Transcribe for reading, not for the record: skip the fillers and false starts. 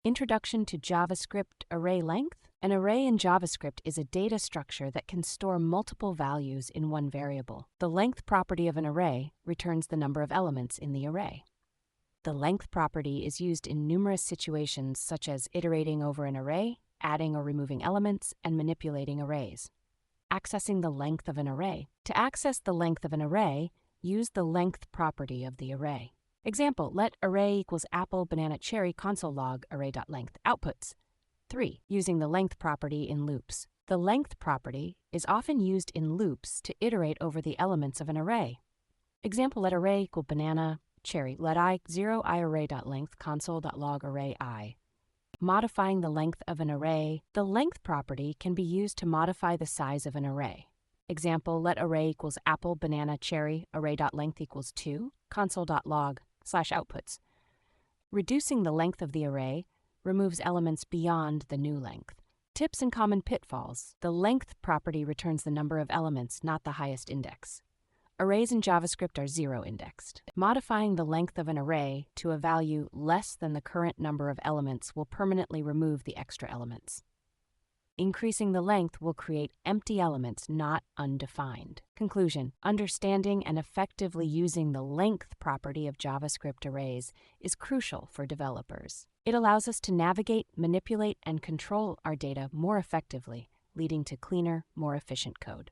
Introduction to JavaScript Array Length. An array in JavaScript is a data structure that can store multiple values in one variable. The length property of an array returns the number of elements in the array. The length property is used in numerous situations such as iterating over an array, adding or removing elements, and manipulating arrays. Accessing the length of an array. To access the length of an array, use the length property of the array. Example, let array equals apple, banana, cherry, console log, array.length outputs. 3. Using the length property in loops. The length property is often used in loops to iterate over the elements of an array. Example, let array equal banana, cherry, let I 0 I array.length console.log array I. Modifying the length of an array. The length property can be used to modify the size of an array. Example, let array equals apple, banana, cherry, array.length equals 2, console.log/outputs. Reducing the length of the array removes elements beyond the new length. Tips and common pitfalls. The length property returns the number of elements, not the highest index. Arrays in JavaScript are zero-indexed. Modifying the length of an array to a value less than the current number of elements will permanently remove the extra elements. Increasing the length will create empty elements, not undefined. Conclusion: understanding and effectively using the length property of JavaScript arrays is crucial for developers. It allows us to navigate, manipulate, and control our data more effectively, leading to cleaner, more efficient code.